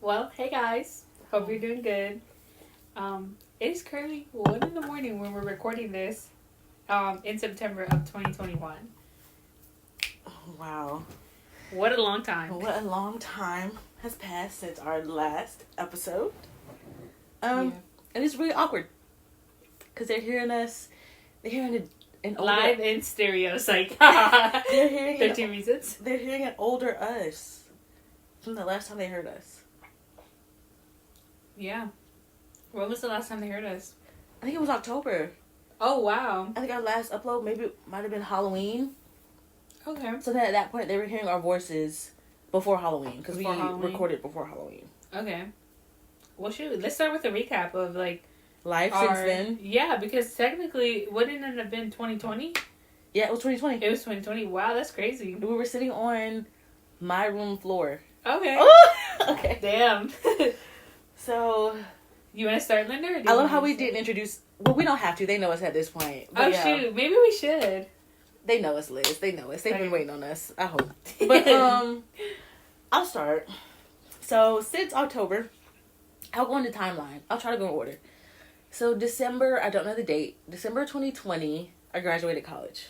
Well, hey guys. Hope you're doing good. It's currently 1 in the morning when we're recording this in September of 2021. Wow. What a long time. What a long time has passed since our last episode. Yeah. And it's really awkward. Because they're hearing an older... Live in stereo, psych. They're hearing 13 reasons. They're hearing an older us from the last time they heard us. Yeah. When was the last time they heard us? I think it was October. Oh, wow. I think our last upload maybe might have been Halloween. Okay. So then at that point they were hearing our voices before Halloween. Because we recorded before Halloween. Okay. Well, shoot. Let's start with a recap of, like... Life since then. Yeah, because technically, wouldn't it have been 2020? Yeah, it was 2020. It was 2020. Wow, that's crazy. We were sitting on my room floor. Okay. Okay. Damn. So... You want to start, Linda? Or I love how we didn't introduce... Well, we don't have to. They know us at this point. But shoot. Maybe we should. They know us, Liz. They know us. They've been waiting on us. I hope. But, I'll start. So, since October, I'll go in the timeline. I'll try to go in order. So, December, I don't know the date. December 2020, I graduated college.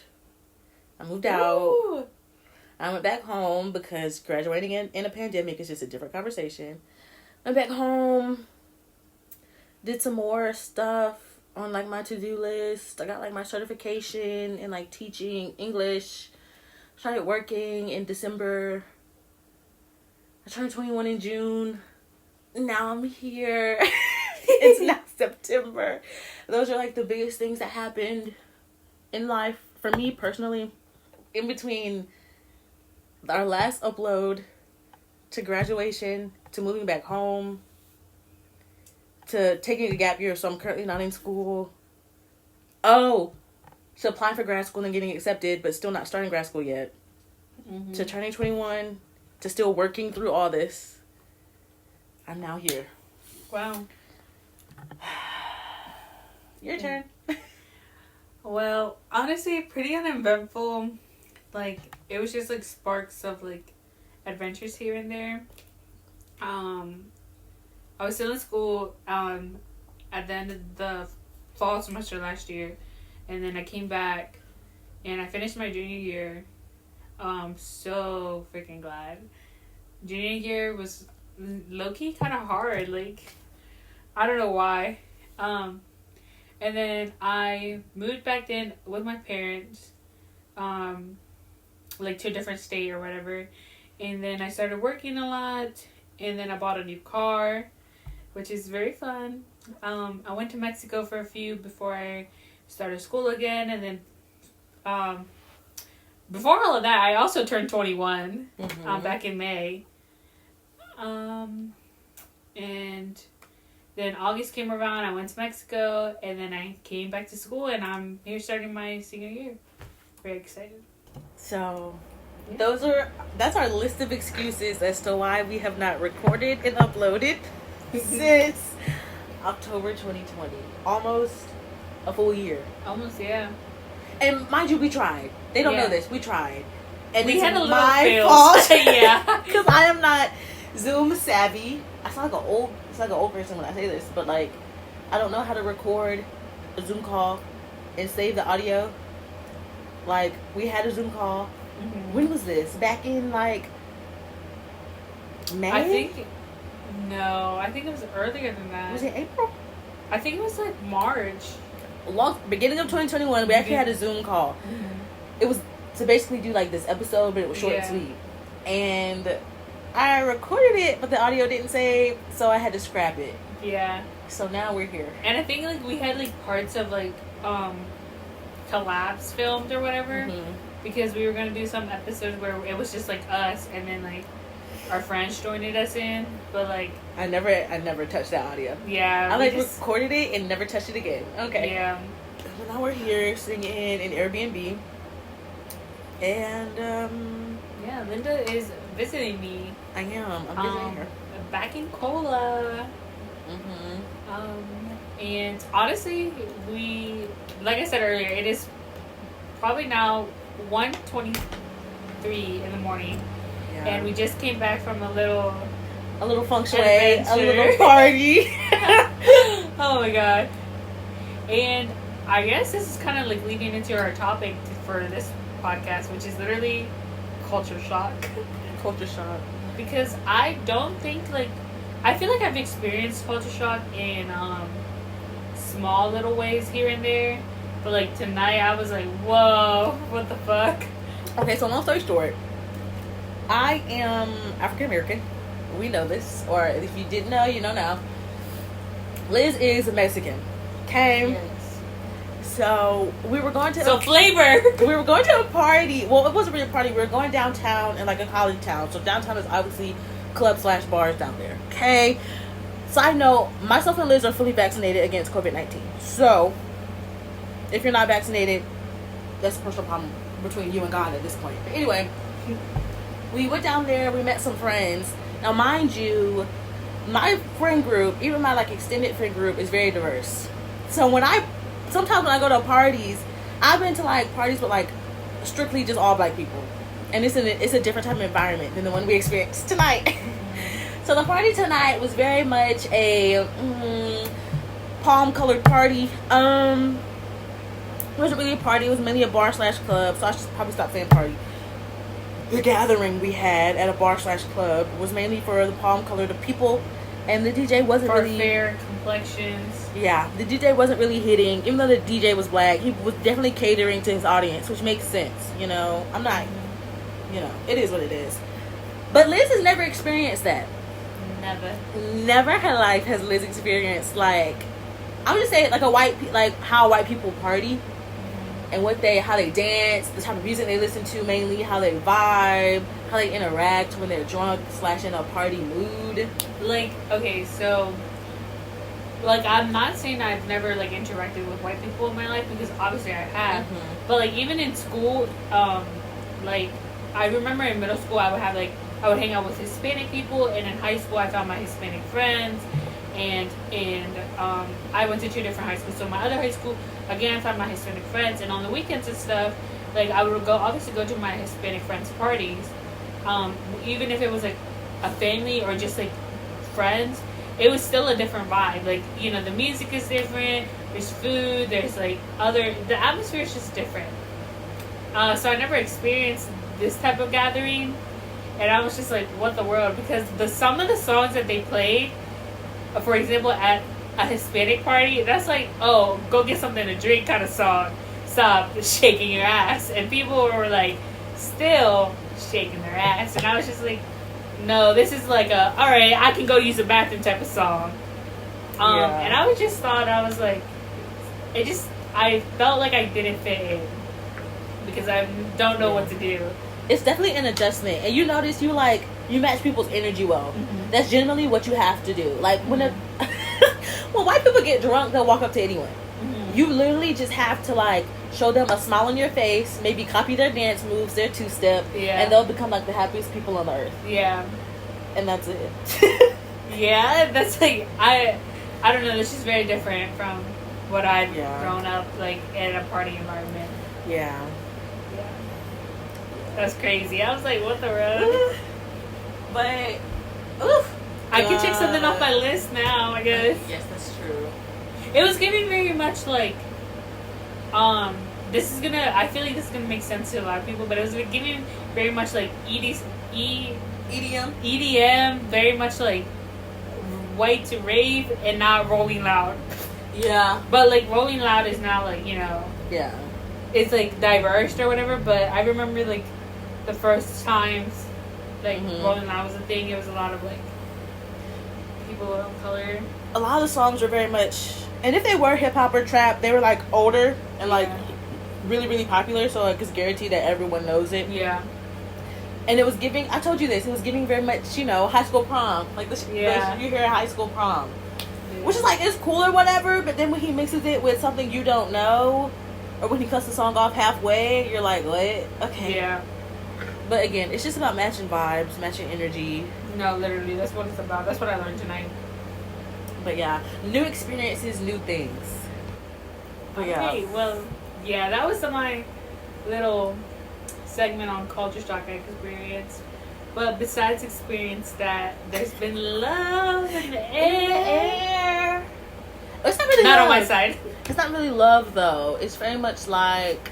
I moved out. Ooh. I went back home because graduating in a pandemic is just a different conversation. Went back home. Did some more stuff on, like, my to-do list. I got, like, my certification in, like, teaching English. Started working in December. I turned 21 in June. Now I'm here. It's now September. Those are, like, the biggest things that happened in life for me personally. In between our last upload to graduation to moving back home to taking a gap year, so I'm currently not in school. Oh, to applying for grad school and getting accepted, but still not starting grad school yet. Mm-hmm. To turning 21, to still working through all this. I'm now here. Wow. Your turn. Well, honestly, pretty uneventful. Like, it was just, like, sparks of, like, adventures here and there. I was still in school at the end of the fall semester last year, and then I came back and I finished my junior year. So freaking glad. Junior year was low-key kind of hard, like, I don't know why. And then I moved back in with my parents, like, to a different state or whatever, and then I started working a lot, and then I bought a new car, which is very fun. I went to Mexico for a few before I started school again, and then before all of that, I also turned 21 back in May. And then August came around, I went to Mexico, and then I came back to school, and I'm here starting my senior year. Very excited. So, that's our list of excuses as to why we have not recorded and uploaded since October 2020. Almost a full year. Almost, yeah. And mind you, we tried. They don't know this. We tried. And we it's had a little my fault. Yeah. Because I am not Zoom savvy. I sound like an old person when I say this, but, like, I don't know how to record a Zoom call and save the audio. Like, we had a Zoom call. Mm-hmm. When was this? Back in, like, May? I think it was earlier than that. Was it April? I think it was, like, March. Beginning of 2021, we actually had a Zoom call. Mm-hmm. It was to basically do, like, this episode, but it was short and sweet. And I recorded it, but the audio didn't save, so I had to scrap it. Yeah. So now we're here. And I think, like, we had, like, parts of, like, collabs filmed or whatever. Mm-hmm. Because we were going to do some episodes where it was just, like, us, and then, like, our friends joined us in. But, like... I never touched that audio. Yeah. I, like, recorded it and never touched it again. Okay. Yeah. So now we're here sitting in an Airbnb. And, yeah, Linda is visiting me. I am. I'm visiting her. Back in Cola. And honestly, like I said earlier, it is probably now 1:23 in the morning. Yeah. And we just came back from a little a little feng shui, a Adventure. little party. Oh my god. And I guess this is kind of like leading into our topic for this podcast, which is literally culture shock. Culture shock. Because I don't think like I feel like I've experienced culture shock in small little ways here and there, but like tonight I was like, whoa, what the fuck? Okay, so long story short, I am African American. We know this, or if you didn't know, you know now. Liz is Mexican. Okay. Yes. So we were going to flavor. We were going to a party. Well, it wasn't really a party. We were going downtown in like a college town. So downtown is obviously club/bars down there. Okay. Side note: myself and Liz are fully vaccinated against COVID-19. So if you're not vaccinated, that's a personal problem between you and God at this point. But anyway, we went down there. We met some friends. Now, mind you, my friend group, even my like extended friend group, is very diverse. So sometimes when I go to parties, I've been to like parties with like strictly just all black people, and it's a different type of environment than the one we experienced tonight. So the party tonight was very much a palm colored party. It wasn't really a party. It was mainly a bar/club. So I should probably stop saying party. The gathering we had at a bar/club was mainly for the palm colored people, and the DJ wasn't for really fair complexions. Yeah, the DJ wasn't really hitting. Even though the DJ was black, he was definitely catering to his audience, which makes sense. You know, I'm not. You know, it is what it is. But Liz has never experienced that. Never in her life has Liz experienced like, I'm just saying like how white people party. And how they dance, the type of music they listen to mainly, how they vibe, how they interact when they're drunk / in a party mood. Like, okay, so, like, I'm not saying I've never, like, interacted with white people in my life, because obviously I have. Mm-hmm. But, like, even in school, like, I remember in middle school I would hang out with Hispanic people, and in high school I found my Hispanic friends. And I went to 2 different high schools. So my other high school, again, I found my Hispanic friends. And on the weekends and stuff, like, I would obviously go to my Hispanic friends' parties. Even if it was, like, a family or just, like, friends, it was still a different vibe. Like, you know, the music is different. There's food. There's, like, the atmosphere is just different. So I never experienced this type of gathering. And I was just like, what the world? Because some of the songs that they played, for example, at a Hispanic party, that's like, oh, go get something to drink kind of song. Stop shaking your ass. And people were like, still shaking their ass. And I was just like, no, this is like alright, I can go use the bathroom type of song. And I was like, I felt like I didn't fit in. Because I don't know what to do. It's definitely an adjustment. And you notice you match people's energy well. Mm-hmm. That's generally what you have to do. Like, when white people get drunk, they'll walk up to anyone. Mm-hmm. You literally just have to, like, show them a smile on your face, maybe copy their dance moves, their two-step, and they'll become, like, the happiest people on the earth. Yeah. And that's it. Yeah, that's, like, I don't know, this is very different from what I've grown up, like, in a party environment. Yeah. That's crazy. I was like, what the road? But, I can check something off my list now, I guess. Yes, that's true. It was giving very much like, I feel like this is gonna make sense to a lot of people, but it was giving very much like EDM, very much like white to rave and not Rolling Loud. Yeah. But like Rolling Loud is now like, you know. Yeah. It's like diverged or whatever, but I remember like the first times like Rolling Loud was a thing, it was a lot of like people of color. A lot of the songs were very much, and if they were hip hop or trap, they were like older and like really, really popular, so like it's guaranteed that everyone knows it. Yeah. And it was giving, I told you this, it was giving very much, you know, high school prom. Like this, you hear high school prom. Yeah. Which is like, it's cool or whatever, but then when he mixes it with something you don't know, or when he cuts the song off halfway, you're like, what? Okay. Yeah. But again, it's just about matching vibes, matching energy. No, literally, that's what it's about. That's what I learned tonight. But yeah, new experiences, new things. But yeah. Okay, well, yeah, that was my little segment on culture shock I experienced. But besides experience that, there's been love in the air. air. It's not really Not love. on my side. It's not really love though. It's very much like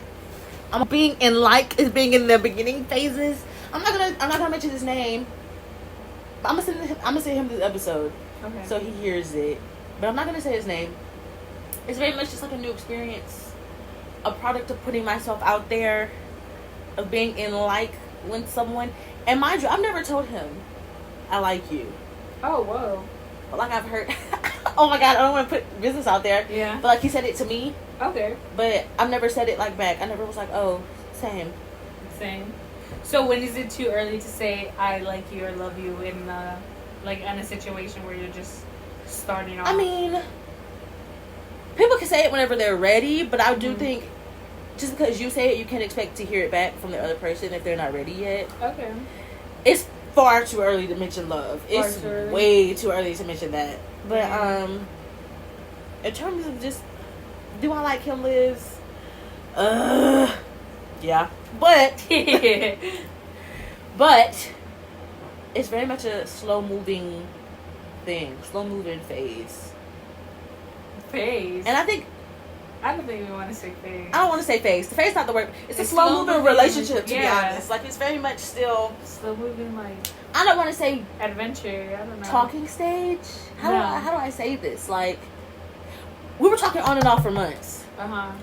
I'm being in the beginning phases. I'm not gonna mention his name. But I'm gonna send him this episode. Okay. So he hears it. But I'm not gonna say his name. It's very much just like a new experience. A product of putting myself out there. Of being in with someone. And mind you, I've never told him I like you. Oh, whoa. But like I've heard oh my god, I don't want to put business out there. Yeah. But like he said it to me. Okay. But I've never said it like back. I never was like, oh, same. Same. So when is it too early to say I like you or love you in in a situation where you're just starting off? I mean, people can say it whenever they're ready, but I do think just because you say it, you can't expect to hear it back from the other person if they're not ready yet. Okay. It's far too early to mention love. It's way too early to mention that. But in terms of just, do I like him, Liz? Yeah. But but it's very much a slow moving phase. Phase. And I think I don't think we want to say phase. I don't want to say phase. The phase is not the word. It's a slow moving relationship, to be honest. Like, it's very much still slow moving, like, I don't want to say adventure. I don't know. Talking stage. How do I say this? Like, we were talking on and off for months.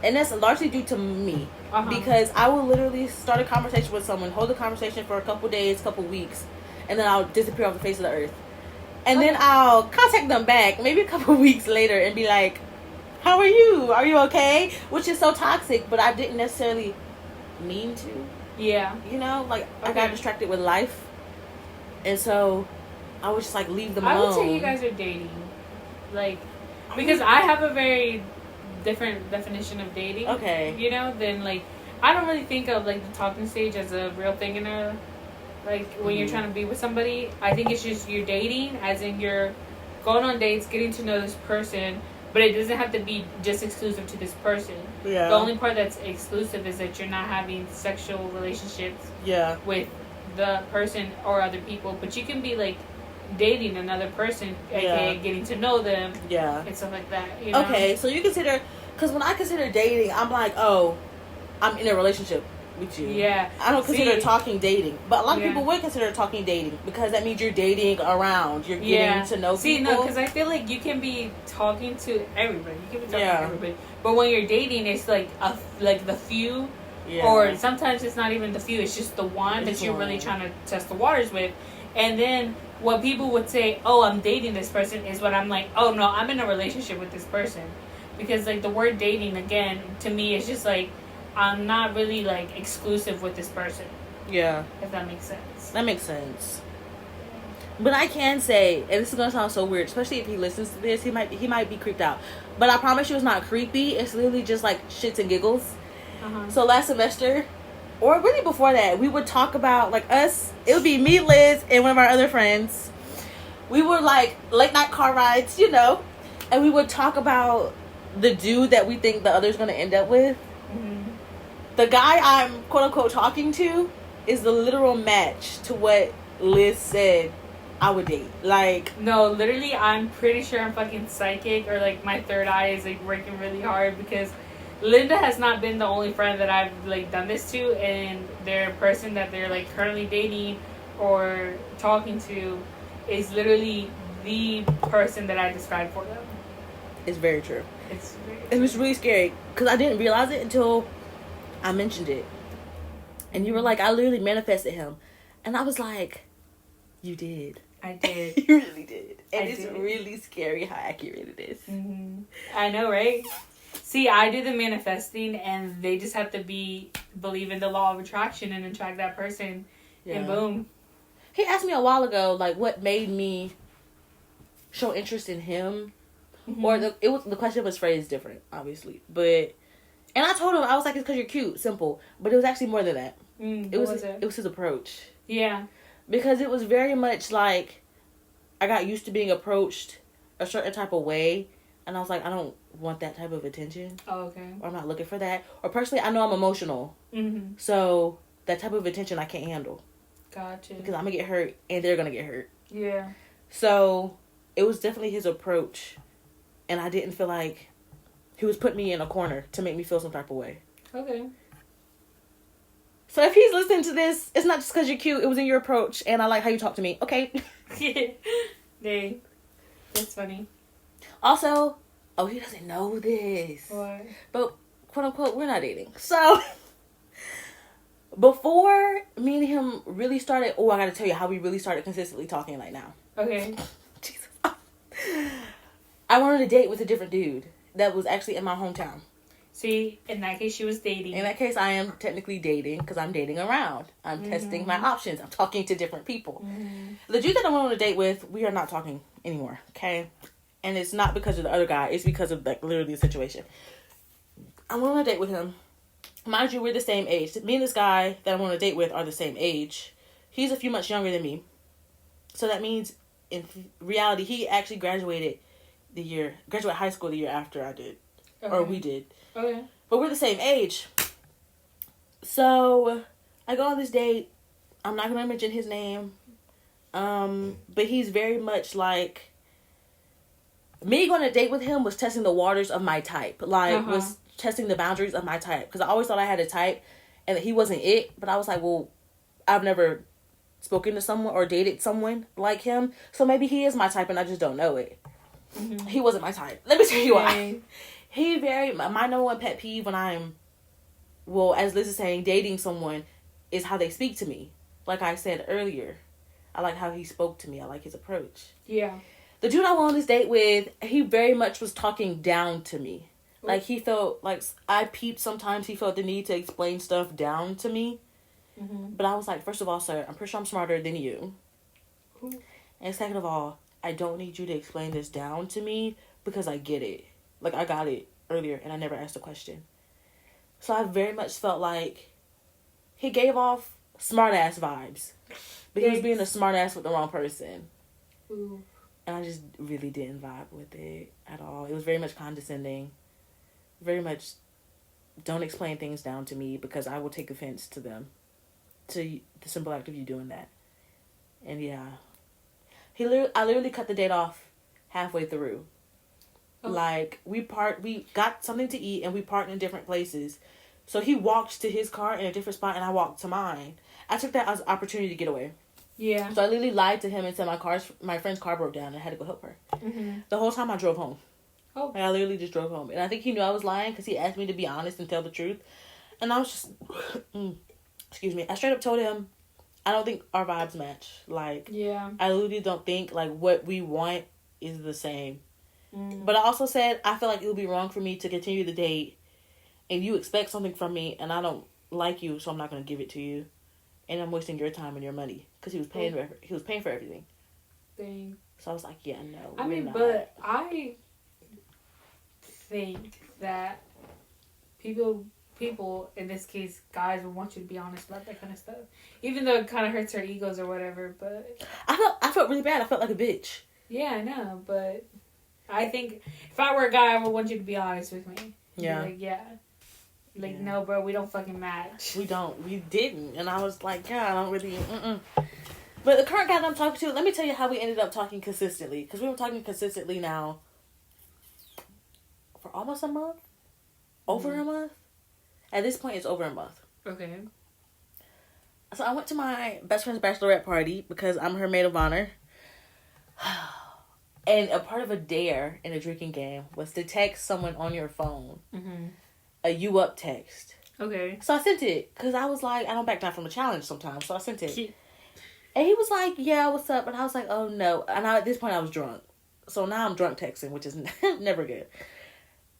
And that's largely due to me. Because I will literally start a conversation with someone, hold a conversation for a couple days, couple weeks, and then I'll disappear off the face of the earth. And then I'll contact them back maybe a couple weeks later and be like, how are you? Are you okay? Which is so toxic, but I didn't necessarily mean to. Yeah. You know, like, I got distracted with life. And so I would just, like, leave them alone. I would say you guys are dating. Like, because I have a very different definition of dating. Okay. You know, than, like, I don't really think of, like, the talking stage as a real thing in a, like, when you're trying to be with somebody. I think it's just you're dating, as in you're going on dates, getting to know this person. But it doesn't have to be just exclusive to this person. Yeah. The only part that's exclusive is that you're not having sexual relationships with the person or other people. But you can be, like, dating another person, aka getting to know them. Yeah. And stuff like that. You know? Okay, so you consider... Because when I consider dating, I'm like, oh, I'm in a relationship with you. Yeah. I don't consider talking dating. But a lot of people would consider talking dating because that means you're dating around. You're getting to know people. No, because I feel like you can be talking to everybody. You can be talking to everybody. But when you're dating, it's like the few. Yeah. Or sometimes it's not even the few. It's just the one that you're really trying to test the waters with. And then what people would say, oh, I'm dating this person, is what I'm like, oh, no, I'm in a relationship with this person. Because, like, the word dating, again, to me, is just like, I'm not really, like, exclusive with this person. Yeah. If that makes sense. That makes sense. But I can say, and this is going to sound so weird, especially if he listens to this, he might be creeped out. But I promise you it's not creepy. It's literally just, like, shits and giggles. So last semester, or really before that, we would talk about, like, us. It would be me, Liz, and one of our other friends. We would, like, late night car rides, you know. And we would talk about the dude that we think the other's going to end up with. The guy I'm quote-unquote talking to is the literal match to what Liz said I would date. Like, no, literally, I'm pretty sure I'm fucking psychic, or, like, my third eye is, like, working really hard, because Linda has not been the only friend that I've, like, done this to, and their person that they're, like, currently dating or talking to is literally the person that I described for them. It's very true. It was really scary, because I didn't realize it until I mentioned it. And you were like, I literally manifested him. And I was like, you did. I did. You really did. And it's really scary how accurate it is. I know, right? See, I do the manifesting, and they just have to believe in the law of attraction and attract that person. Yeah. And boom. He asked me a while ago, like, what made me show interest in him. Or the question was phrased different, obviously. But... And I told him, I was like, it's because you're cute. Simple. But it was actually more than that. It was his approach. Yeah. Because it was very much like, I got used to being approached a certain type of way. And I was like, I don't want that type of attention. Oh, okay. Or I'm not looking for that. Or personally, I know I'm emotional. So, that type of attention I can't handle. Gotcha. Because I'm going to get hurt and they're going to get hurt. Yeah. So it was definitely his approach. And I didn't feel like he was putting me in a corner to make me feel some type of way. Okay. So if he's listening to this, it's not just because you're cute. It was in your approach. And I like how you talk to me. Okay. Dang. That's funny. Also, he doesn't know this. What? But, quote unquote, we're not dating. So, before me and him really started, I gotta tell you how we really started consistently talking like now. Okay. Jesus. I went on a date with a different dude that was actually in my hometown. See, in that case, she was dating. In that case, I am technically dating because I'm dating around. I'm testing my options. I'm talking to different people. The dude that I went on a date with, we are not talking anymore, okay? And it's not because of the other guy. It's because of, like, literally the situation. I went on a date with him. Mind you, we're the same age. Me and this guy that I'm on a date with are the same age. He's a few months younger than me. So that means, in reality, he actually graduated high school the year after I did. Okay. Or we did. Okay. But we're the same age. So, I go on this date. I'm not going to mention his name. But he's very much like... Me going on a date with him was testing the waters of my type. Like, was testing the boundaries of my type. Because I always thought I had a type and that he wasn't it. But I was like, well, I've never spoken to someone or dated someone like him. So maybe he is my type and I just don't know it. He wasn't my type. Let me tell you why. My number one pet peeve when I'm, well, as Liz is saying, dating someone is how they speak to me. Like I said earlier, I like how he spoke to me. I like his approach. Yeah. The dude I went on this date with, he very much was talking down to me. Ooh. Like he felt, like I peeped sometimes he felt the need to explain stuff down to me. But I was like, first of all, sir, I'm pretty sure I'm smarter than you. Ooh. And second of all, I don't need you to explain this down to me because I get it. Like, I got it earlier and I never asked a question. So I very much felt like he gave off smart-ass vibes. But he was being a smart-ass with the wrong person. Ooh. And I just really didn't vibe with it at all. It was very much condescending. Very much, don't explain things down to me because I will take offense to them. To the simple act of you doing that. And yeah. I literally cut the date off halfway through. Oh. Like, we got something to eat and we parked in different places. So he walked to his car in a different spot and I walked to mine. I took that as an opportunity to get away. Yeah. So I literally lied to him and said my friend's car broke down and I had to go help her. The whole time I drove home. Oh. Like, I literally just drove home. And I think he knew I was lying because he asked me to be honest and tell the truth. And I was just... excuse me. I straight up told him, I don't think our vibes match. Like, yeah. I literally don't think, like, what we want is the same. But I also said, I feel like it would be wrong for me to continue the date and you expect something from me and I don't like you, so I'm not going to give it to you. And I'm wasting your time and your money. Because he was paying for everything. Dang. So I was like, yeah, no, I mean, not. But I think that people, in this case, guys will want you to be honest about that kind of stuff. Even though it kind of hurts their egos or whatever, but... I felt really bad. I felt like a bitch. Yeah, I know, but I think if I were a guy, I would want you to be honest with me. Yeah. Like, yeah. Like, yeah. No, bro, we don't fucking match. We don't. We didn't. And I was like, yeah, I don't really... But the current guy that I'm talking to, let me tell you how we ended up talking consistently. Because we were talking consistently now for almost a month. Over a month. At this point, it's over a month. Okay. So I went to my best friend's bachelorette party because I'm her maid of honor. And a part of a dare in a drinking game was to text someone on your phone. A you up text. Okay. So I sent it because I was like, I don't back down from a challenge sometimes. So I sent it. And he was like, yeah, what's up? And I was like, oh no. And at this point I was drunk. So now I'm drunk texting, which is never good.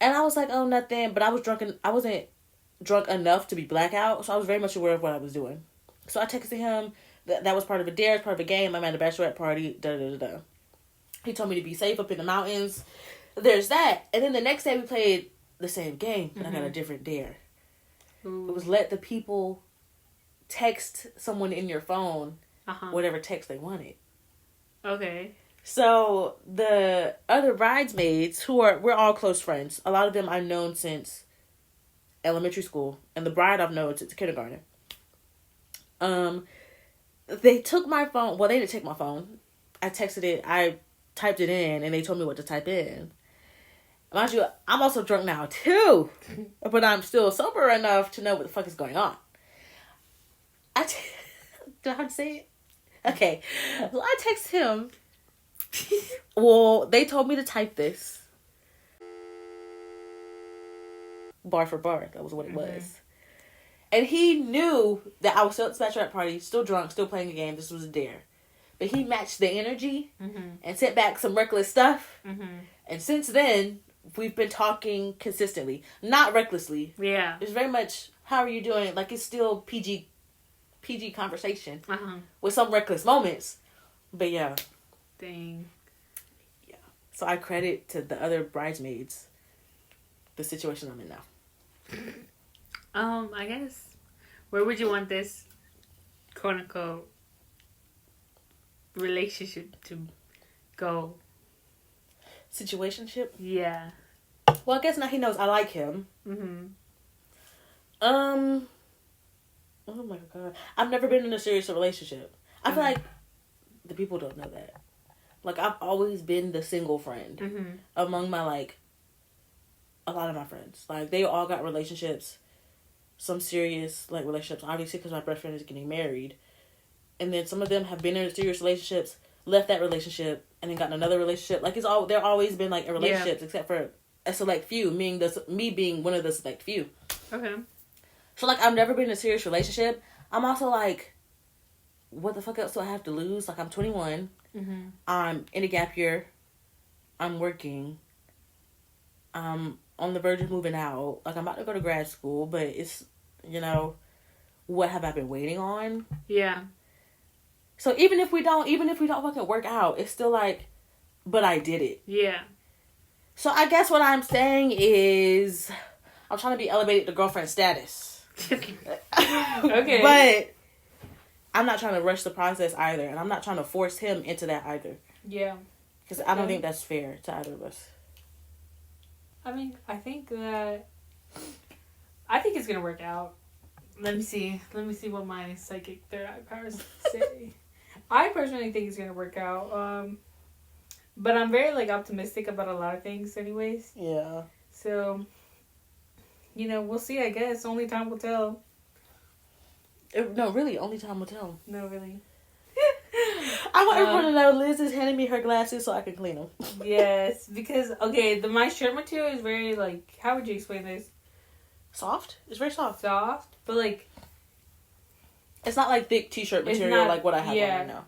And I was like, oh, nothing. But I was drunk and I wasn't drunk enough to be blackout. So I was very much aware of what I was doing. So I texted him. That was part of a dare, part of a game. I'm at a bachelorette party. Da-da-da-da. He told me to be safe up in the mountains. There's that. And then the next day we played the same game. But I got a different dare. Ooh. It was let the people text someone in your phone whatever text they wanted. Okay. So the other bridesmaids we're all close friends. A lot of them I've known since elementary school. And the bride I've known since kindergarten. they took my phone. Well, they didn't take my phone. I texted it. I typed it in, and they told me what to type in. Mind you, I'm also drunk now too, but I'm still sober enough to know what the fuck is going on. Do I have to say it? Okay, so I text him. Well, they told me to type this. Bar for bar. That was what it was. And he knew that I was still at the bachelorette party, still drunk, still playing a game. This was a dare. But he matched the energy and sent back some reckless stuff. And since then, we've been talking consistently. Not recklessly. Yeah. It's very much, how are you doing? Like, it's still PG conversation. With some reckless moments. But yeah. Dang. Yeah. So I credit to the other bridesmaids the situation I'm in now. I guess, where would you want this quote unquote relationship to go? Situationship? Yeah. Well, I guess now he knows I like him. Oh my god. I've never been in a serious relationship. I feel like the people don't know that. Like, I've always been the single friend among my, like, a lot of my friends. Like, they all got relationships. Some serious, like, relationships. Obviously, because my best friend is getting married. And then some of them have been in serious relationships, left that relationship, and then gotten another relationship. Like, they're always been, like, in relationships, except for a select few, me being one of the select few. Okay. So, like, I've never been in a serious relationship. I'm also, like, what the fuck else do I have to lose? Like, I'm 21. I'm in a gap year. I'm working. I'm on the verge of moving out. Like, I'm about to go to grad school, but it's, you know, what have I been waiting on? Yeah. So even if we don't fucking work out, it's still like, but I did it. Yeah. So I guess what I'm saying is, I'm trying to be elevated to girlfriend status. Okay. But I'm not trying to rush the process either, and I'm not trying to force him into that either. Yeah. Because I don't think that's fair to either of us. I mean, I think it's gonna work out. Let me see what my psychic third eye powers say. I personally think it's gonna work out. But I'm very, like, optimistic about a lot of things anyways. Yeah. So, you know, we'll see, I guess. Only time will tell. No, really, only time will tell. No, really. I want everyone to know Liz is handing me her glasses so I can clean them. Yes, because, okay, my shirt material is very, like, how would you explain this? Soft? It's very soft. Soft, but, like, it's not like thick t-shirt material like what I have on right now.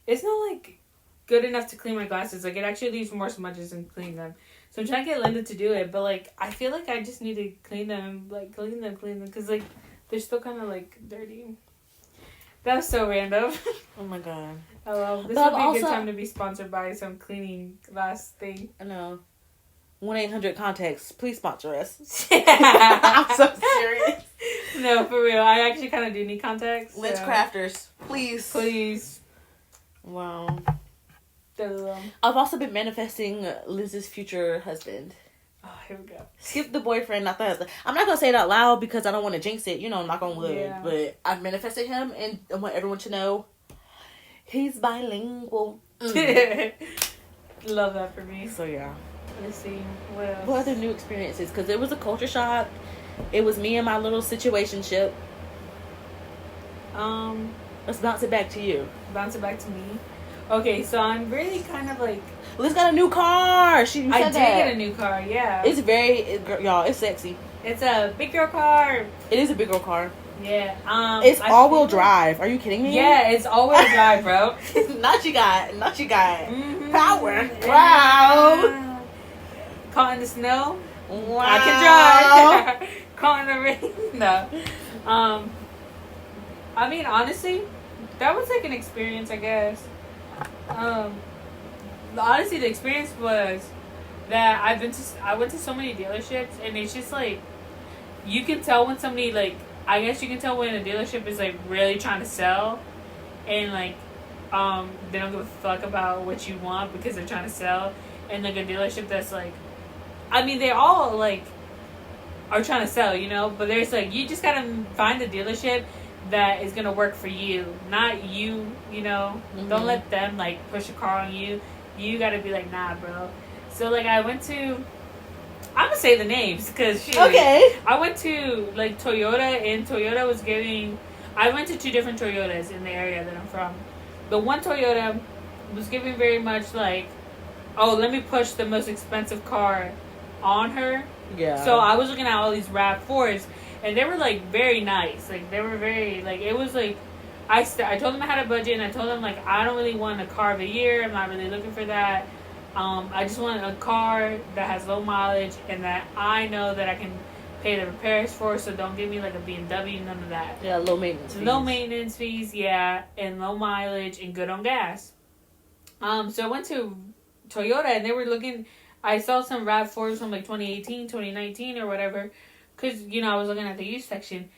It's not, like, good enough to clean my glasses. Like, it actually leaves more smudges than clean them. So I'm trying to get Linda to do it, but, like, I feel like I just need to clean them, because, like, they're still kind of, like, dirty. That was so random. Oh my god. Oh well, this would be a good time to be sponsored by some cleaning glass thing. I know. 1-800-CONTACTS. Please sponsor us. I'm so serious. No, for real. I actually kind of do need contacts. Liz Crafters. Please. Please. Wow. I've also been manifesting Liz's future husband. Oh, here we go. Skip the boyfriend, not the husband. I'm not going to say it out loud because I don't want to jinx it, you know, knock on wood. Yeah. But I've manifested him and I want everyone to know he's bilingual. Love that for me. So, yeah. Let's see. What else? What other new experiences? Because it was a culture shock. It was me and my little situationship. Let's bounce it back to you. Bounce it back to me. Okay, so I'm really kind of like... Liz got a new car. I did get a new car, yeah. It's y'all, it's sexy. It's a big girl car. It is a big girl car. Yeah. It's all-wheel drive. Are you kidding me? Yeah, it's all-wheel drive, bro. Not you got mm-hmm. power. Yeah. Wow. Caught in the snow. Wow. I can drive. Caught in the rain. No. I mean, honestly, that was like an experience, I guess. Honestly, the experience was that I went to so many dealerships, and it's just like, you can tell when somebody, like, I guess you can tell when a dealership is like really trying to sell, and like they don't give a fuck about what you want because they're trying to sell, and like a dealership that's like, I mean, they all like are trying to sell, you know, but there's like, you just gotta find the dealership that is gonna work for you, not you. You know, don't let them like push a car on you. You gotta be like, nah, bro. So like I went to. I'm gonna say the names because okay. I went to like Toyota, and Toyota was giving. I went to 2 different Toyotas in the area that I'm from. The one Toyota was giving very much like, oh, let me push the most expensive car on her. Yeah. So I was looking at all these RAV4s, and they were like very nice. Like they were very like it was like I told them I had a budget, and I told them like I don't really want a car of the year. I'm not really looking for that. I just want a car that has low mileage and that I know that I can pay the repairs for. So don't give me like a BMW, none of that. Yeah, low maintenance fees. Low maintenance fees, yeah, and low mileage and good on gas. So I went to Toyota, and they were looking. I saw some RAV4s from like 2018, 2019 or whatever, because you know I was looking at the used section,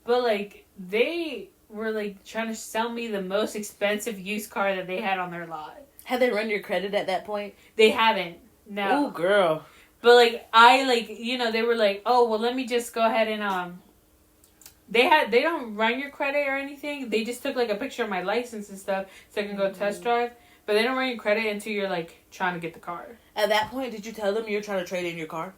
but like they were like trying to sell me the most expensive used car that they had on their lot. Had they run your credit at that point? They haven't. No. Ooh, girl. But like I like you know they were like, oh well, let me just go ahead and They don't run your credit or anything. They just took like a picture of my license and stuff so I can go test drive. But they don't run your credit until you're like trying to get the car. At that point, did you tell them you were trying to trade in your car?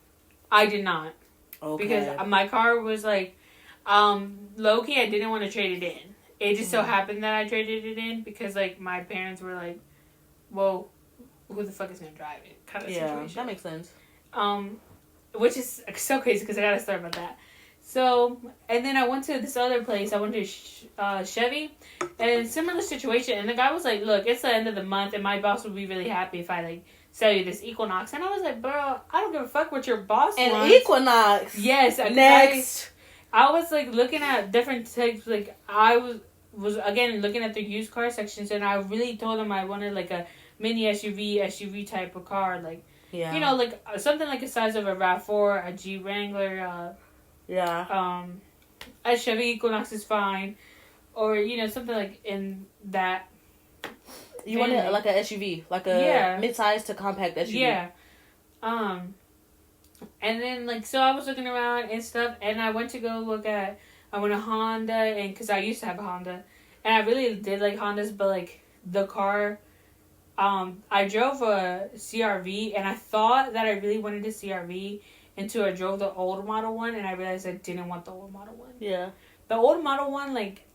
I did not. Okay. Because my car was like, low key, I didn't want to trade it in. It just so happened that I traded it in because like my parents were like, well, who the fuck is gonna drive it? Kind of situation. That makes sense. Which is so crazy because I got a story about that. So, and then I went to this other place. I went to Chevy, and similar situation. And the guy was like, "Look, it's the end of the month, and my boss would be really happy if I like sell you this Equinox." And I was like, "Bro, I don't give a fuck what your boss wants." An Equinox. Yes. Next. I was like looking at different types. Like I was again looking at the used car sections, and I really told him I wanted like a mini SUV type of car, like you know, like something like the size of a RAV4, a Jeep Wrangler. A Chevy Equinox is fine, or you know something like in that. You want it like a SUV, like a mid-size to compact SUV. Yeah. And then like so I was looking around and stuff, and I went to go look at. I went to Honda, and because I used to have a Honda, and I really did like Hondas, but like the car. I drove a CRV, and I thought that I really wanted a CRV until I drove the old model one, and I realized I didn't want the old model one. Yeah. The old model one, like,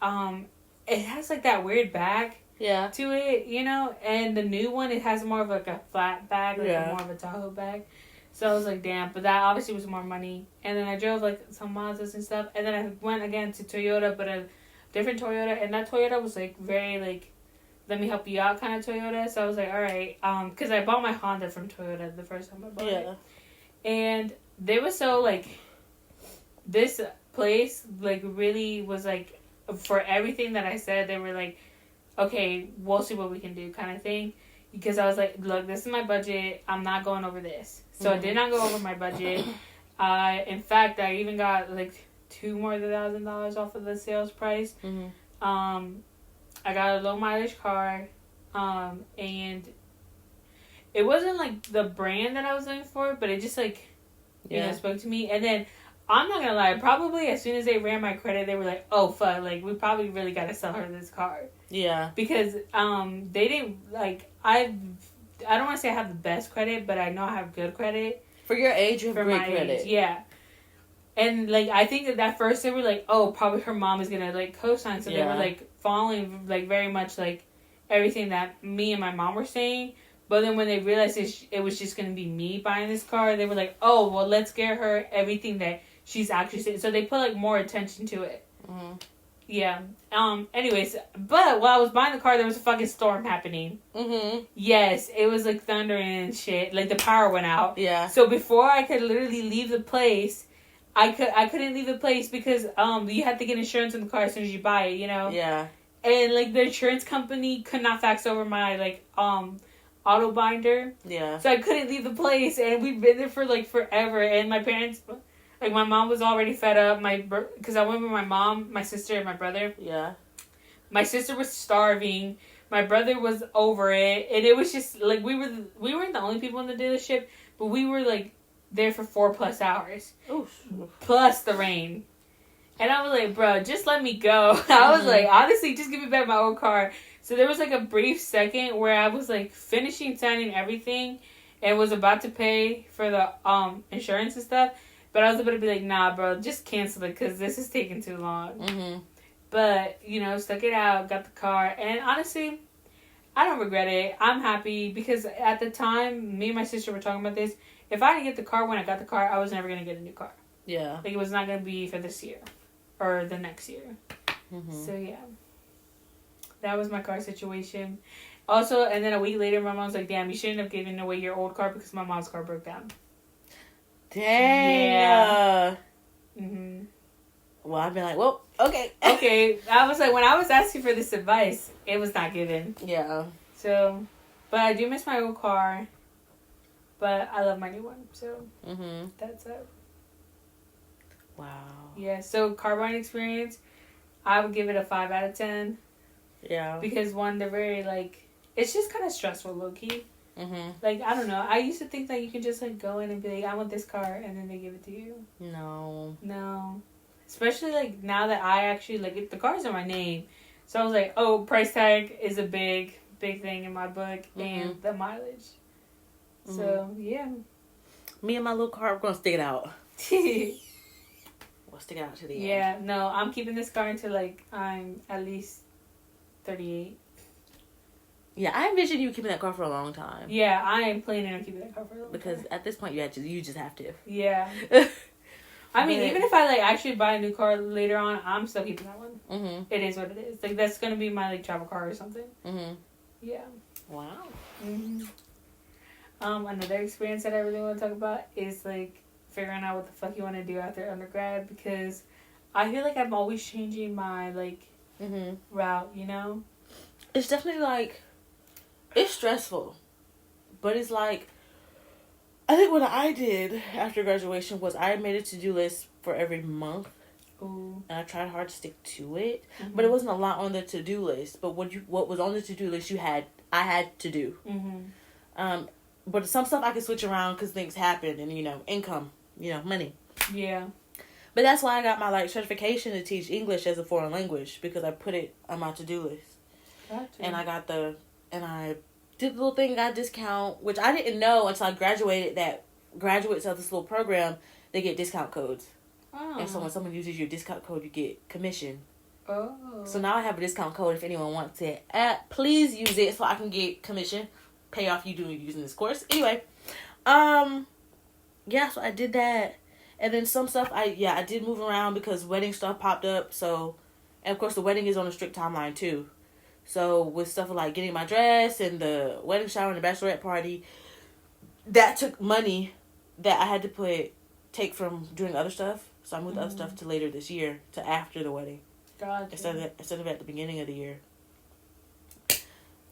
it has like that weird back. Yeah. To it, you know, and the new one, it has more of like a flat bag, like more of a Tahoe bag. So I was like, damn, but that obviously was more money. And then I drove like some Mazdas and stuff, and then I went again to Toyota, but a different Toyota, and that Toyota was like very like, let me help you out kind of Toyota. So I was like, all right, because I bought my Honda from Toyota the first time I bought it, and they were so like, this place like really was like, for everything that I said, they were like, okay, we'll see what we can do kind of thing. Because I was like, look, this is my budget. I'm not going over this. So I did not go over my budget. In fact, I even got like $2,000 more off of the sales price. I got a low mileage car. And it wasn't like the brand that I was looking for, but it just like, you know, spoke to me. And then, I'm not gonna lie, probably as soon as they ran my credit, they were like, oh fuck, like we probably really gotta sell her this car. Yeah. Because they didn't like I don't want to say I have the best credit, but I know I have good credit. For your age, you have great credit. Age, yeah. And like I think that first they were like, oh, probably her mom is gonna like co-sign, so they were like following like very much like everything that me and my mom were saying. But then when they realized it was just gonna be me buying this car, they were like, oh well, let's get her everything that she's actually saying. So they put like more attention to it. Mm-hmm. Yeah. Anyways, but while I was buying the car, there was a fucking storm happening. Mm-hmm. Yes, it was like thundering and shit. Like the power went out. Yeah. So before I could literally leave the place, I couldn't leave the place because you have to get insurance on the car as soon as you buy it. You know. Yeah. And like the insurance company could not fax over my like auto binder. Yeah. So I couldn't leave the place, and we've been there for like forever. And my parents. Like, my mom was already fed up. Because I went with my mom, my sister, and my brother. Yeah. My sister was starving. My brother was over it. And it was just, like, we weren't the only people in the dealership. But we were, like, there for 4+ hours. Oof. Plus the rain. And I was like, bro, just let me go. I was like, honestly, just give me back my old car. So there was like a brief second where I was like finishing signing everything and was about to pay for the insurance and stuff. But I was about to be like, nah, bro, just cancel it because this is taking too long. Mm-hmm. But, stuck it out, got the car. And honestly, I don't regret it. I'm happy because at the time, me and my sister were talking about this. If I didn't get the car when I got the car, I was never going to get a new car. Yeah. Like, it was not going to be for this year or the next year. Mm-hmm. So, yeah. That was my car situation. Also, and then a week later, my mom was like, damn, you shouldn't have given away your old car because my mom's car broke down. Dang. Yeah. Mm-hmm. Well, I've been like, well, okay. Okay. I was like, when I was asking for this advice, it was not given. Yeah. So, but I do miss my old car. But I love my new one. So, that's it. Wow. Yeah. So, car buying experience, I would give it a 5 out of 10. Yeah. Because, one, they're very, like, it's just kind of stressful, low-key. Mm-hmm. Like, I don't know. I used to think that you can just, like, go in and be like, I want this car, and then they give it to you. No. Especially, like, now that I actually, like, the car's in my name. So I was like, oh, price tag is a big thing in my book. And the mileage. So, yeah. Me and my little car, we're going to stick it out. We'll stick it out to the end. Yeah, no, I'm keeping this car until, like, I'm at least 38. Yeah, I envision you keeping that car for a long time. Yeah, I am planning on keeping that car for a long time. Because at this point, you just have to. Yeah. I mean, even if I, like, actually buy a new car later on, I'm still keeping that one. Mm-hmm. It is what it is. Like, that's going to be my, like, travel car or something. Mm-hmm. Yeah. Wow. Mm-hmm. Another experience that I really want to talk about is, like, figuring out what the fuck you want to do after undergrad, because I feel like I'm always changing my, like, route, you know? It's definitely, like, it's stressful, but it's, like, I think what I did after graduation was I made a to-do list for every month. Ooh. And I tried hard to stick to it, but it wasn't a lot on the to-do list, but what was on the to-do list I had to do. But some stuff I could switch around because things happen and, income, money. Yeah. But that's why I got my, like, certification to teach English as a foreign language, because I put it on my to-do list. Gotcha. And I did the little thing, got a discount, which I didn't know until I graduated, that graduates of this little program, they get discount codes. Oh. And so when someone uses your discount code, you get commission. Oh. So now I have a discount code if anyone wants it. Please use it so I can get commission. Pay off you using this course. Anyway, yeah, so I did that. And then some stuff I did move around because wedding stuff popped up. So, and of course the wedding is on a strict timeline too. So with stuff like getting my dress and the wedding shower and the bachelorette party, that took money that I had to take from doing other stuff. So I moved other stuff to later this year, to after the wedding. Gotcha. Instead of at the beginning of the year.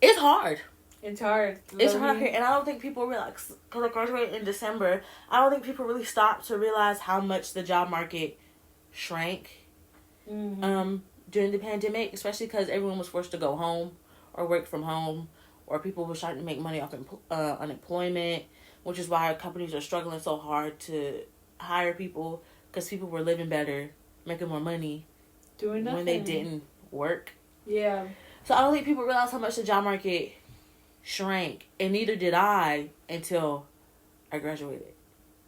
It's hard. It's hard. It's hard here, and I don't think people realize, because I graduated in December, I don't think people really stopped to realize how much the job market shrank during the pandemic, especially because everyone was forced to go home or work from home, or people were starting to make money off unemployment, which is why companies are struggling so hard to hire people, because people were living better, making more money, doing nothing when they didn't work. Yeah. So I don't think people realize how much the job market shrank, and neither did I until I graduated.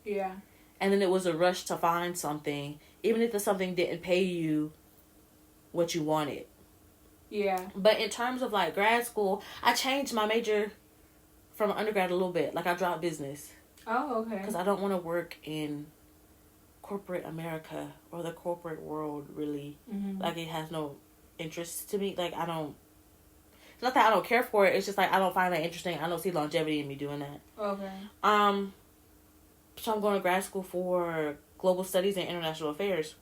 Yeah. And then it was a rush to find something, even if the something didn't pay you what you wanted. Yeah. But in terms of, like, grad school, I changed my major from undergrad a little bit. Like, I dropped business. Oh, okay. Because I don't want to work in corporate America or the corporate world, really. Like, it has no interest to me. Like, I don't... It's not that I don't care for it. It's just, like, I don't find that interesting. I don't see longevity in me doing that. Okay. So I'm going to grad school for global studies and international affairs.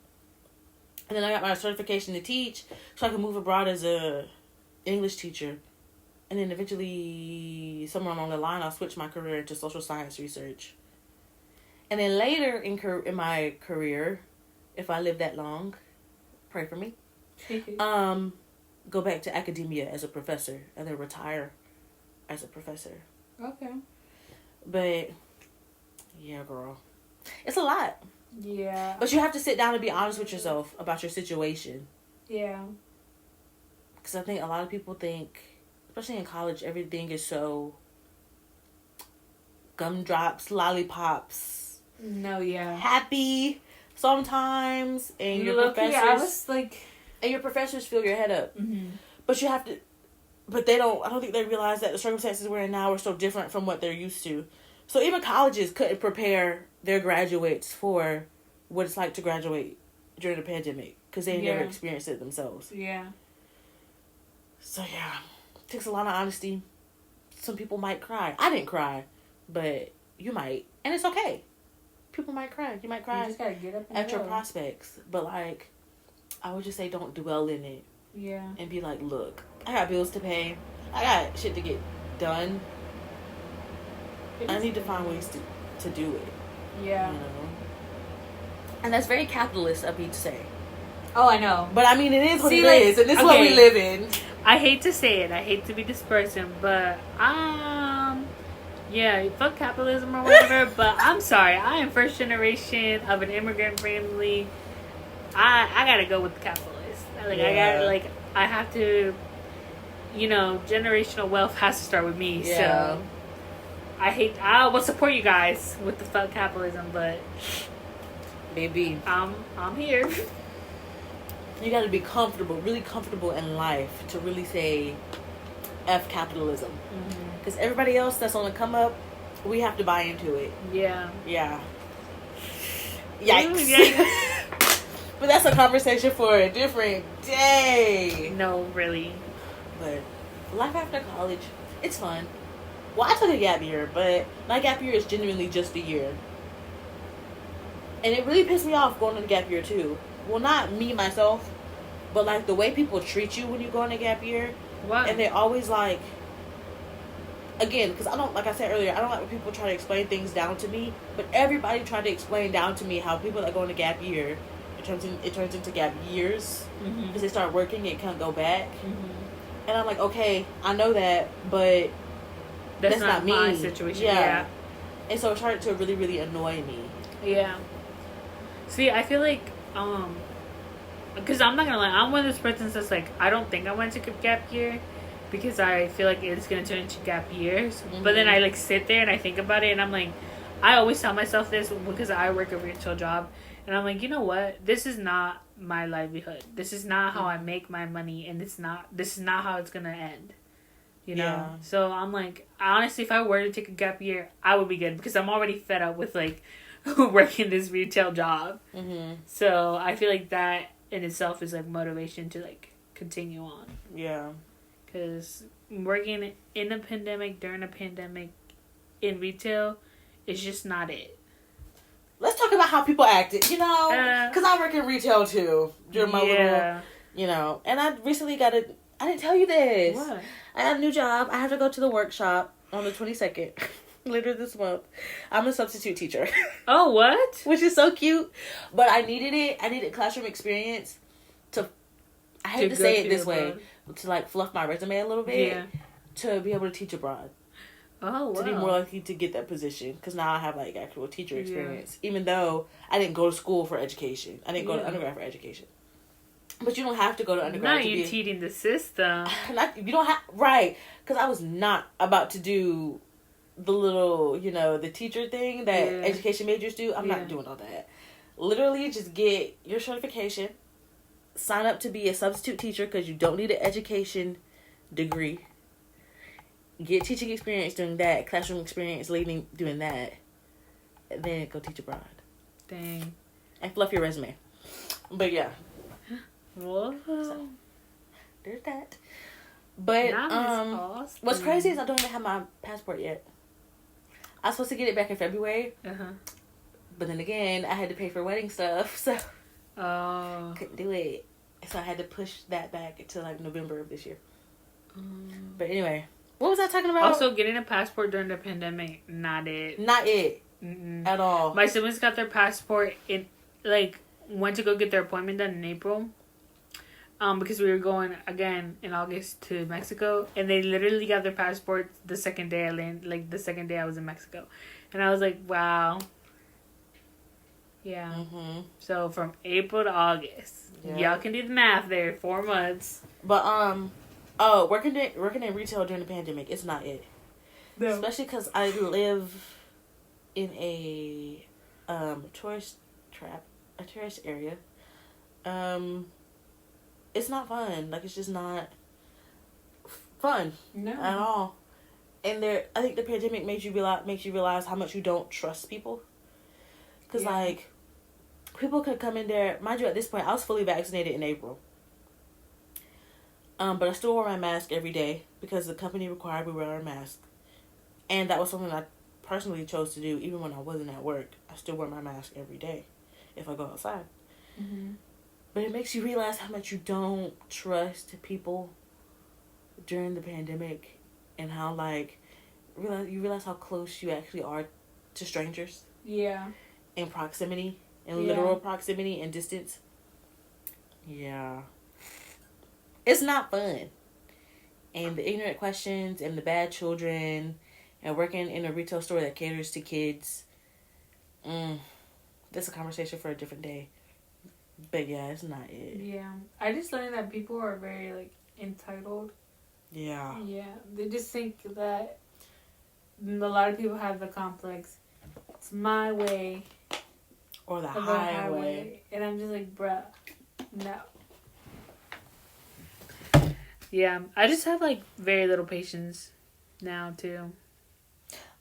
And then I got my certification to teach, so I can move abroad as a English teacher. And then eventually, somewhere along the line, I'll switch my career into social science research. And then later in my career, if I live that long, pray for me, go back to academia as a professor, and then retire as a professor. Okay. But, yeah, girl. It's a lot. Yeah. But you have to sit down and be honest with yourself about your situation. Yeah. Because I think a lot of people think, especially in college, everything is so gumdrops, lollipops. No, yeah. Happy sometimes, and your Look-y, professors. I was like, and your professors fill your head up. mm-hmm. But you have to. But they don't. I don't think they realize that the circumstances we're in now are so different from what they're used to. So even colleges couldn't prepare their graduates for what it's like to graduate during the pandemic because they never experienced it themselves. Yeah. So yeah, it takes a lot of honesty. Some people might cry. I didn't cry, but you might, and it's okay. People might cry. You might cry. You just gotta get up and at go. your prospects, but like, I would just say don't dwell in it. Yeah. And be like, look, I got bills to pay. I got shit to get done. I need to find ways to do it. Yeah. You know? And that's very capitalist of me to say. Oh, I know. But I mean, it is what it is, and it's what we live in. I hate to say it. I hate to be this person, but yeah, fuck capitalism or whatever. But I'm sorry. I am first generation of an immigrant family. I gotta go with the capitalist. Like I have to. You know, generational wealth has to start with me. Yeah. So I will support you guys with the fuck capitalism, but baby, I'm here. You got to be comfortable, really comfortable in life to really say F capitalism. Because everybody else that's on the come up, we have to buy into it. Yeah. Yeah. Yikes. But that's a conversation for a different day. No, really. But life after college, it's fun. Well, I took a gap year, but my gap year is genuinely just a year. And it really pissed me off going on a gap year too. Well, not me, myself, but like the way people treat you when you go on a gap year. What? And they always like, again, because I don't, like I said earlier, I don't like when people try to explain things down to me, but everybody tried to explain down to me how people that go on a gap year, it turns into gap years, because they start working and can't go back. And I'm like, okay, I know that, but that's not me. My situation. Yeah. And so it started to really, really annoy me. Yeah. See, I feel like, because I'm not gonna lie, I'm one of those persons that's like, I don't think I went to gap year, because I feel like it's gonna turn into gap years. But then I like sit there and I think about it, and I'm like, I always tell myself this because I work a retail job, and I'm like, you know what? This is not my livelihood. This is not how I make my money, and this is not how it's gonna end. You know? Yeah. So I'm like, honestly, if I were to take a gap year, I would be good, because I'm already fed up with like working this retail job. So I feel like that in itself is like motivation to like continue on. Yeah. Because working in a pandemic, during a pandemic, in retail, is just not it. Let's talk about how people acted, you know? Because I work in retail too. During my little, you know. And I recently I didn't tell you this. What? I got a new job. I have to go to the workshop on the 22nd. Later this month. I'm a substitute teacher. Oh, what? Which is so cute. But I needed it. I needed classroom experience I hate to say it this way, to like fluff my resume a little bit. Yeah. To be able to teach abroad. Oh, wow. To be more likely to get that position. Because now I have like actual teacher experience. Yeah. Even though I didn't go to school for education. I didn't go to undergrad for education. But you don't have to go to undergrad. Not you teaching the system. You don't have... Right. Because I was not about to do the little, you know, the teacher thing that education majors do. I'm not doing all that. Literally just get your certification. Sign up to be a substitute teacher because you don't need an education degree. Get teaching experience doing that. Classroom experience doing that. And then go teach abroad. Dang. And fluff your resume. But yeah. Whoa. So, there's that. But awesome. What's crazy is I don't even have my passport yet. I was supposed to get it back in February. But then again, I had to pay for wedding stuff, so couldn't do it. So I had to push that back to like November of this year. But anyway, what was I talking about? Also, getting a passport during the pandemic, not it. Not it. At all. My siblings got their passport went to go get their appointment done in April. Because we were going again in August to Mexico, and they literally got their passport the second day I was in Mexico, and I was like, wow. Yeah. Mm-hmm. So from April to August. Yeah. Y'all can do the math there. 4 months. But working in retail during the pandemic, it's not it. No. Especially because I live in a tourist area. It's not fun. Like, it's just not fun at all. And I think the pandemic makes you realize how much you don't trust people. Because like, people could come in there. Mind you, at this point, I was fully vaccinated in April. But I still wore my mask every day because the company required we wear a mask. And that was something I personally chose to do even when I wasn't at work. I still wear my mask every day if I go outside. Mm-hmm. But it makes you realize how much you don't trust people during the pandemic, and how like you realize how close you actually are to strangers. Yeah. In proximity, in literal proximity and distance. Yeah. It's not fun. And the ignorant questions and the bad children and working in a retail store that caters to kids. That's a conversation for a different day. But yeah, it's not it. Yeah. I just learned that people are very like entitled. Yeah. Yeah. They just think that a lot of people have the complex. It's my way. Or the highway. And I'm just like, bruh, no. Yeah, I just have like very little patience now too.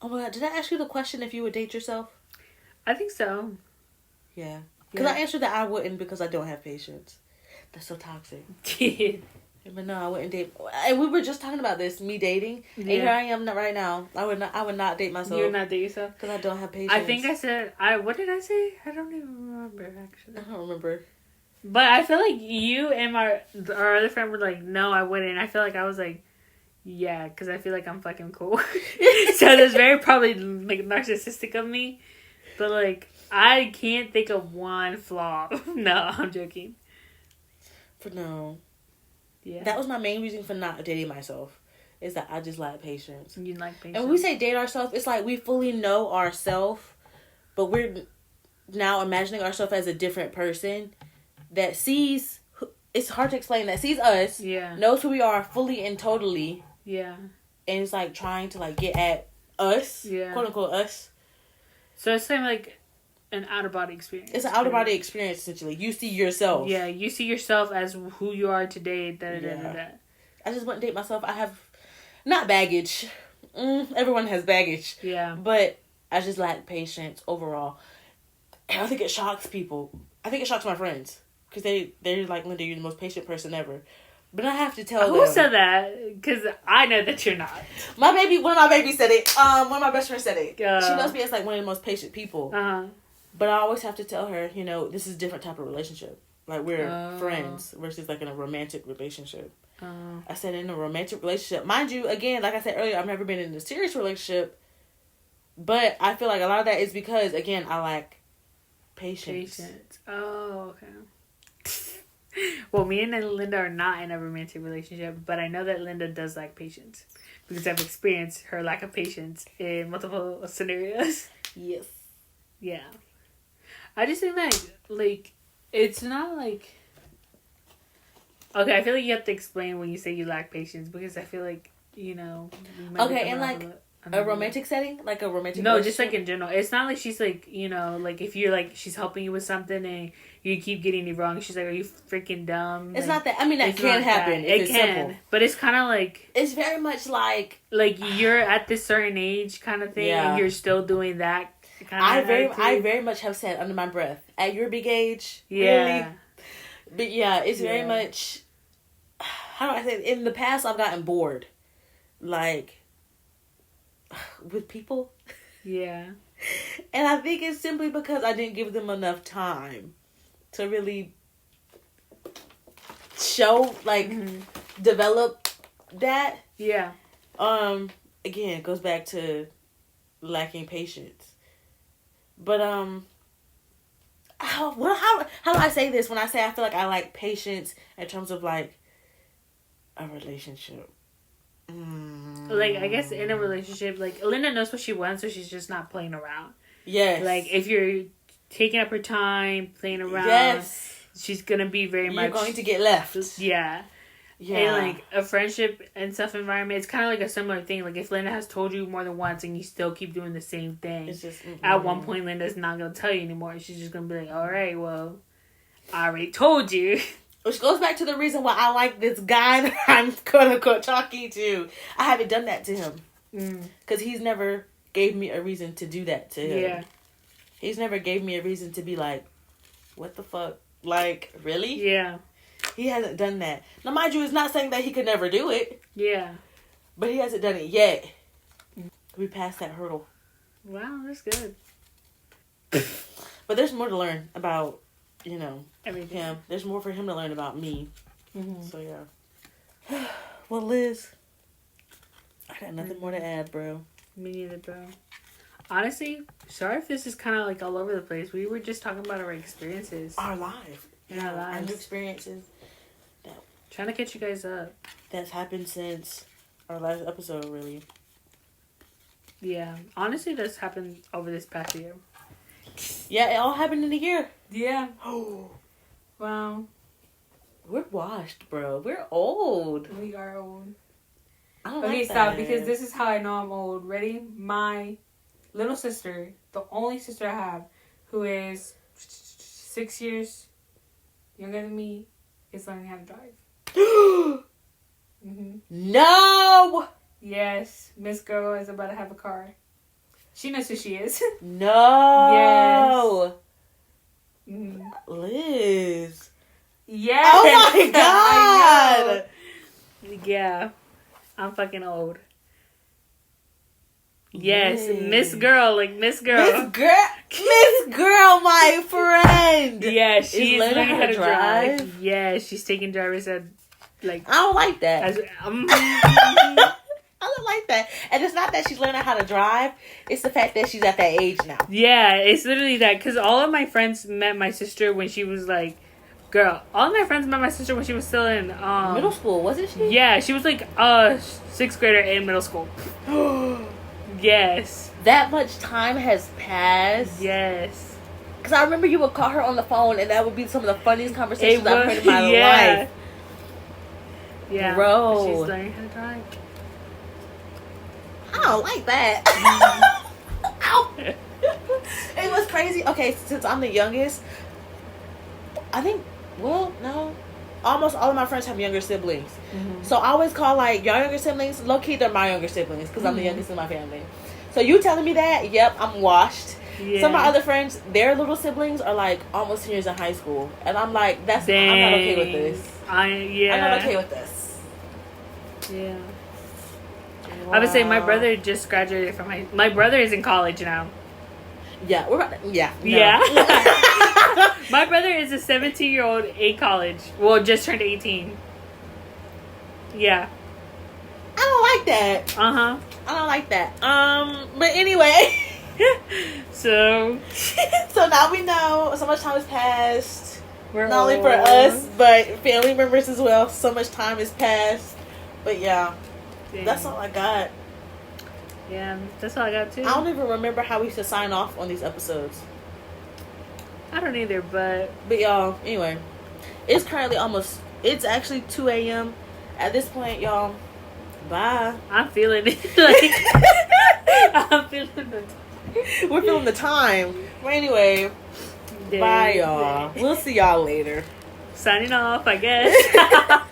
Oh my god, did I ask you the question if you would date yourself? I think so. Yeah. Because I answered that I wouldn't because I don't have patience. That's so toxic. But no, I wouldn't date. And we were just talking about this, me dating. Yeah. And here I am right now. I would not date myself. You would not date yourself? Because I don't have patience. I think I said, what did I say? I don't even remember, actually. I don't remember. But I feel like you and our other friend were like, no, I wouldn't. I feel like I was like, yeah, because I feel like I'm fucking cool. So that's very probably like narcissistic of me. But like, I can't think of one flaw. No, I'm joking. No. Yeah. That was my main reason for not dating myself. Is that I just lack patience. You like patience. And when we say date ourselves, it's like we fully know ourselves, but we're now imagining ourselves as a different person that sees, it's hard to explain, that sees us, knows who we are fully and totally. Yeah. And it's like trying to like get at us, quote unquote us. So it's kind of like an out-of-body experience. It's an out-of-body experience, essentially. You see yourself. Yeah, you see yourself as who you are today. I just wouldn't date myself. I have, not baggage. Everyone has baggage. Yeah. But I just lack patience overall. And I think it shocks people. I think it shocks my friends. Because they're like, Linda, you're the most patient person ever. But I have to tell them. Who said that? Because I know that you're not. One of my babies said it. One of my best friends said it. She knows me as like one of the most patient people. But I always have to tell her, this is a different type of relationship. Like, we're friends versus like in a romantic relationship. I said in a romantic relationship. Mind you, again, like I said earlier, I've never been in a serious relationship. But I feel like a lot of that is because, again, I lack patience. Oh, okay. Well, me and Linda are not in a romantic relationship, but I know that Linda does lack patience because I've experienced her lack of patience in multiple scenarios. Yes. Yeah. I just think that, like, it's not like... Okay, I feel like you have to explain when you say you lack patience because I feel like, Okay, and like... A romantic setting? Like a romantic No, just like in general. It's not like she's like, like if you're like, she's helping you with something and you keep getting it wrong. She's like, are you freaking dumb? It's not that. I mean, that can happen. It can. Simple. But it's kind of like. It's very much like. Like you're at this certain age kind of thing and you're still doing that kind of I very much have said under my breath, at your big age. Yeah. Really? But yeah, it's very much. How do I say it? In the past, I've gotten bored. Like. With people. Yeah. And I think it's simply because I didn't give them enough time to really show, like, develop that. Yeah. Again, it goes back to lacking patience. But, how do I say this when I say I feel like I lack patience in terms of, like, a relationship? Like, I guess in a relationship, like, Linda knows what she wants, so she's just not playing around. Yes. Like, if you're taking up her time, playing around. Yes. She's gonna be very much. You're going to get left. Yeah. Yeah. And like a friendship and stuff environment, it's kind of like a similar thing. Like if Linda has told you more than once and you still keep doing the same thing, It's just at one point Linda's not gonna tell you anymore. She's just gonna be like, "All right, well, I already told you." Which goes back to the reason why I like this guy that I'm quote unquote talking to. I haven't done that to him because he's never gave me a reason to do that to him. Yeah. He's never gave me a reason to be like, "What the fuck?" Like, really? Yeah. He hasn't done that. Now, mind you, it's not saying that he could never do it. Yeah. But he hasn't done it yet. We passed that hurdle. Wow, that's good. But there's more to learn about, Everything. him. There's more for him to learn about me. Mm-hmm. So, yeah. Well, Liz, I got nothing more to add, bro. Me neither, bro. Honestly, sorry if this is kind of like all over the place. We were just talking about our experiences. Our life. In our lives. Our new experiences. Trying to catch you guys up. That's happened since our last episode, really. Yeah. Honestly, that's happened over this past year. Yeah, it all happened in a year. Yeah. Oh. Wow. We're washed, bro. We're old. We are old. I don't Okay, like stop, that. because this is how I know I'm old. Ready? My little sister, the only sister I have, who is 6 years younger than me, is learning how to drive. No! Yes, Miss Girl is about to have a car. She knows who she is. No! Yes. Liz. Yes! Oh my god! Yeah. I'm fucking old. Yes, Liz. Miss Girl, like Miss Girl. Miss Girl, my friend! Yeah, she's learning learning how to drive? Yeah, she's taking driver's ed. Like, I don't like that. as, I don't like that. And it's not that she's learning how to drive. It's the fact that she's at that age now. yeah, it's literally that. Because all of my friends met my sister when she was like, girl, all of my friends met my sister when she was still in Middle school, wasn't she? Yeah, she was like sixth grader in middle school. Yes. That much time has passed. Yes. Because I remember you would call her on the phone and that would be some of the funniest conversations I've heard in my life. Yeah. Bro. She's learning how to drive. I don't like that. Ow. It was crazy. Okay, since I'm the youngest, I think, well, no. Almost all of my friends have younger siblings. Mm-hmm. So I always call, like, your younger siblings, low-key, they're my younger siblings because I'm the youngest in my family. So you telling me that, yep, I'm washed. Yeah. Some of my other friends, their little siblings are, like, almost seniors in high school. And I'm like, I'm not okay with this. I'm not okay with this. Yeah. Wow. I would say my brother just graduated from my brother is in college now. Yeah, we're about to, yeah. No. Yeah. My brother is a 17-year-old in college. Well, just turned 18. Yeah. I don't like that. Uh-huh. I don't like that. But anyway. So now we know so much time has passed. We're not only for us, but family members as well. So much time has passed. But yeah. Dang. That's all I got. Yeah, that's all I got too. I don't even remember how we used to sign off on these episodes. I don't either, but y'all, anyway, it's currently it's actually 2 a.m. At this point, y'all, bye. I'm feeling it. I'm feeling it. We're feeling the time. But anyway, bye, y'all. We'll see y'all later. Signing off, I guess.